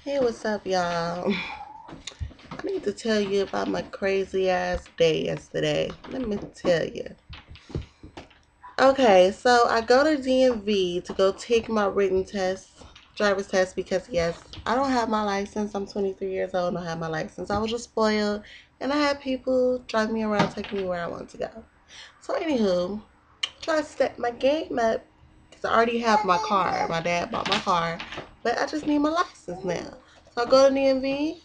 Hey, what's up, y'all? I need to tell you about my crazy ass day yesterday. Let me tell you. Okay, so I go to DMV to go take my written test, driver's test, because yes, I don't have my license. I'm 23 years old and I don't have my license. I was just spoiled and I had people drive me around, taking me where I want to go. So, anywho, try to step my game up because I already have my car. My dad bought my car, but I just need my license now. So I go to DMV.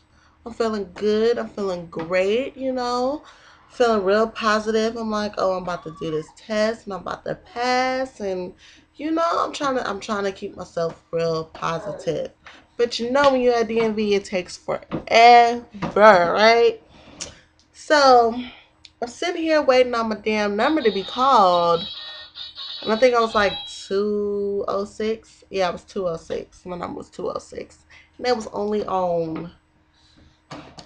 I'm feeling good. I'm feeling great. Feeling real positive. I'm like, oh, I'm about to do this test and I'm about to pass. And I'm trying to keep myself real positive. But when you're at DMV, it takes forever, right? So I'm sitting here waiting on my damn number to be called. And I think I was like 206. Yeah, I was 206. My number was 206. And that was only on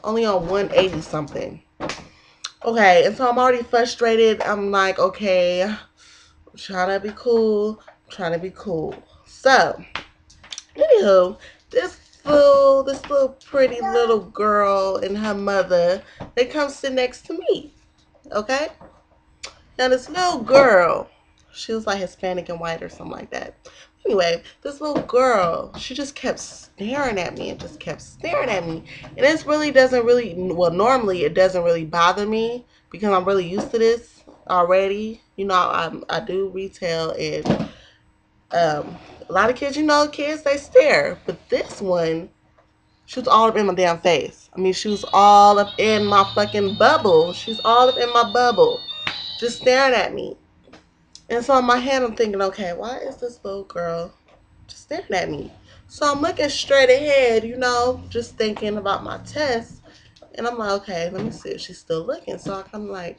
180 something. Okay, and so I'm already frustrated. I'm like, okay, I'm trying to be cool. I'm trying to be cool. So, anywho, this little pretty little girl and her mother, they come sit next to me. Okay? Now this little girl, she was like Hispanic and white or something like that. Anyway, this little girl, she just kept staring at me and just kept staring at me. And this really doesn't really, well, normally it doesn't really bother me because I'm really used to this already. I do retail and a lot of kids, they stare. But this one, she was all up in my damn face. I mean, she was all up in my fucking bubble. She's all up in my bubble, just staring at me. And so in my head, I'm thinking, okay, why is this little girl just staring at me? So I'm looking straight ahead, just thinking about my test. And I'm like, okay, let me see if she's still looking. So I kind of like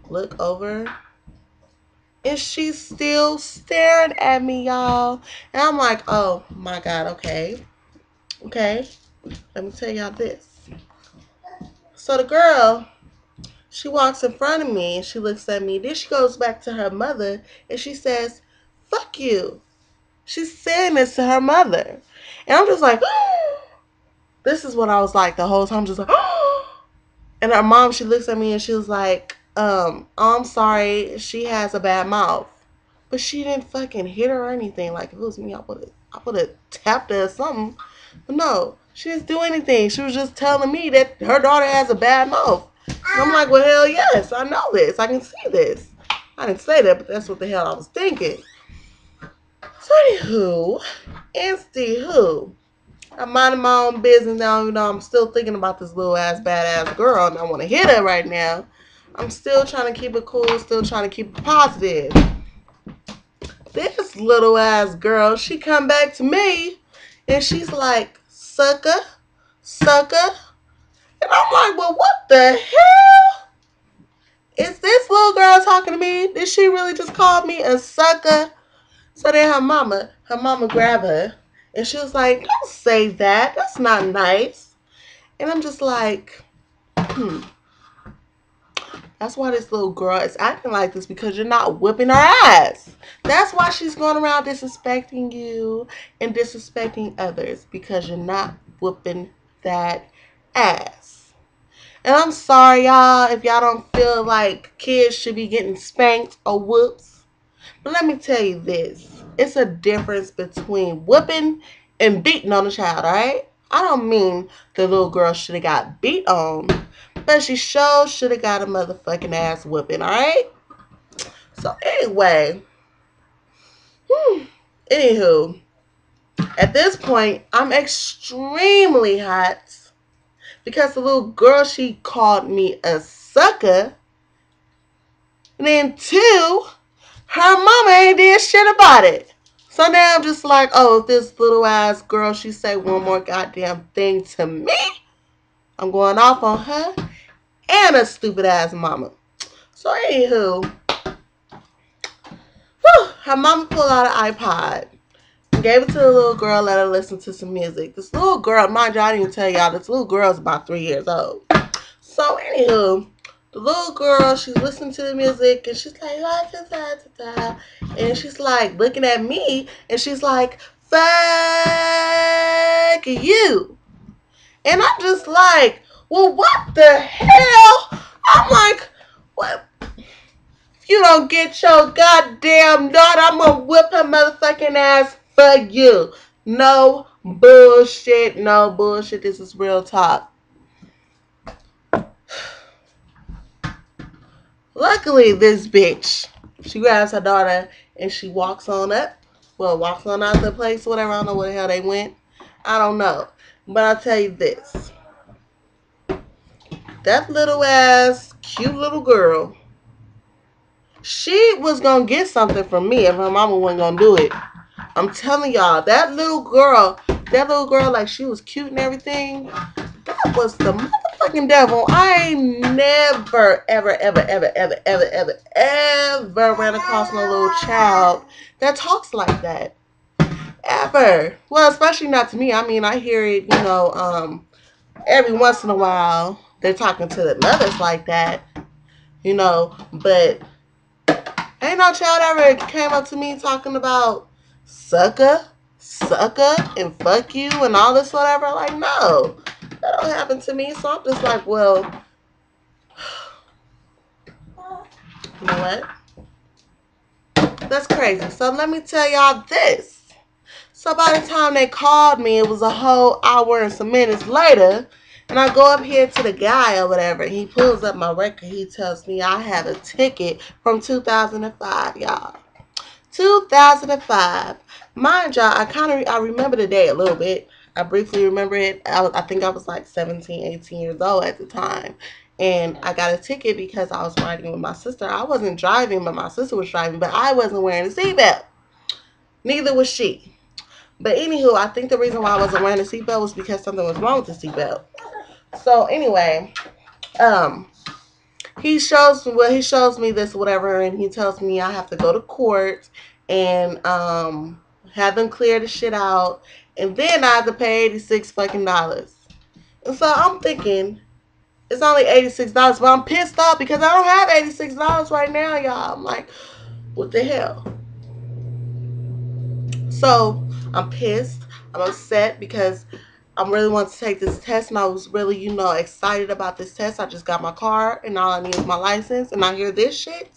look over. And she's still staring at me, y'all. And I'm like, oh my God, okay. Okay, let me tell y'all this. So the girl, she walks in front of me and she looks at me. Then she goes back to her mother and she says, fuck you. She's saying this to her mother. And I'm just like, this is what I was like the whole time, just like, and her mom, she looks at me and she was like, I'm sorry, she has a bad mouth. But she didn't fucking hit her or anything. Like, if it was me, I would have tapped her or something. But no, she didn't do anything. She was just telling me that her daughter has a bad mouth. And I'm like, well, hell yes, I know this. I can see this. I didn't say that, but that's what the hell I was thinking. So anywho, I'm minding my own business now. I'm still thinking about this little ass badass girl, and I want to hit her right now. I'm still trying to keep it cool, still trying to keep it positive. This little ass girl, she come back to me, and she's like, sucker, sucker. And I'm like, well, what the hell? Is this little girl talking to me? Did she really just call me a sucker? So then her mama grabbed her and she was like, don't say that. That's not nice. And I'm just like, that's why this little girl is acting like this, because you're not whipping her ass. That's why she's going around disrespecting you and disrespecting others, because you're not whooping that ass. And I'm sorry, y'all, if y'all don't feel like kids should be getting spanked or whoops. But let me tell you this. It's a difference between whooping and beating on a child, alright? I don't mean the little girl should have got beat on, but she sure should have got a motherfucking ass whooping, alright? So anyway, anywho, at this point, I'm extremely hot because the little girl, she called me a sucker. And then two, her mama ain't did shit about it. So now I'm just like, oh, if this little ass girl, she say one more goddamn thing to me, I'm going off on her and a stupid ass mama. So anywho, her mama pulled out an iPod, gave it to the little girl, let her listen to some music. This little girl, mind you, I didn't even tell y'all, this little girl is about 3 years old. So anywho, the little girl, she's listening to the music and she's like, la, da, da, da, da. And she's like looking at me and she's like, fuck you. And I'm just like, well, what the hell? I'm like, what? If you don't get your goddamn daughter, I'm gonna whip her motherfucking ass for you. No bullshit, no bullshit. This is real talk. Luckily, this bitch, she grabs her daughter and she walks on up. Well, walks on out of the place, whatever. I don't know where the hell they went. I don't know. But I'll tell you this. That little ass, cute little girl, she was going to get something from me if her mama wasn't going to do it. I'm telling y'all, that little girl, like she was cute and everything, that was the motherfucking devil. I ain't never, ever ran across no little child that talks like that. Ever. Well, especially not to me. I mean, I hear it, every once in a while they're talking to the mothers like that, but ain't no child ever came up to me talking about sucker, and fuck you and all this whatever. Like, no, that don't happen to me. So I'm just like, well, you know what? That's crazy. So let me tell y'all this. So by the time they called me, it was a whole hour and some minutes later. And I go up here to the guy or whatever. He pulls up my record. He tells me I have a ticket from 2005, y'all. 2005. Mind y'all, I remember the day a little bit. I briefly remember it. I think I was like 17, 18 years old at the time. And I got a ticket because I was riding with my sister. I wasn't driving, but my sister was driving. But I wasn't wearing a seatbelt. Neither was she. But anywho, I think the reason why I wasn't wearing a seatbelt was because something was wrong with the seatbelt. So anyway, he shows me this whatever, and he tells me I have to go to court and have them clear the shit out, and then I have to pay $86 fucking dollars. And so I'm thinking it's only $86, but I'm pissed off because I don't have $86 right now, y'all. I'm like, what the hell? So I'm pissed. I'm upset because I really want to take this test, and I was really, excited about this test. I just got my car, and all I need is my license, and I hear this shit.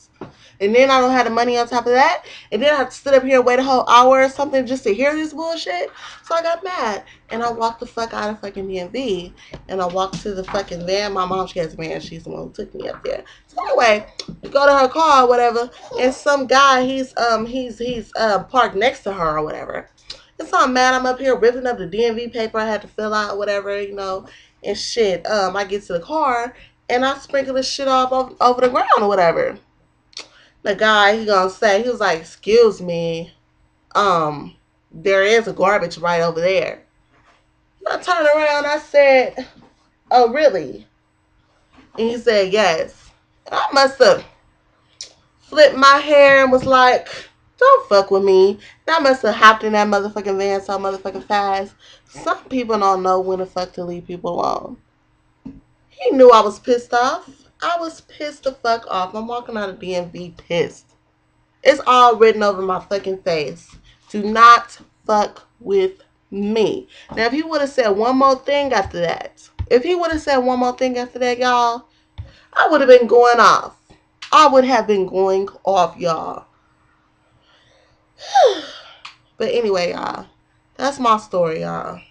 And then I don't have the money on top of that. And then I have to sit up here and wait a whole hour or something just to hear this bullshit. So I got mad. And I walked the fuck out of fucking DMV. And I walked to the fucking van. My mom, she has a van. She's the one who took me up there. So anyway, we go to her car or whatever. And some guy, he's parked next to her or whatever. And so I'm mad. I'm up here ripping up the DMV paper I had to fill out or whatever, and shit. I get to the car and I sprinkle this shit off over the ground or whatever. The guy, he was like, excuse me, there is a garbage right over there. And I turned around, I said, oh, really? And he said, yes. And I must have flipped my hair and was like, don't fuck with me. And I must have hopped in that motherfucking van so motherfucking fast. Some people don't know when the fuck to leave people alone. He knew I was pissed off. I was pissed the fuck off. I'm walking out of DMV pissed. It's all written over my fucking face. Do not fuck with me. Now, if he would have said one more thing after that, y'all, I would have been going off. I would have been going off, y'all. But anyway, y'all, that's my story, y'all.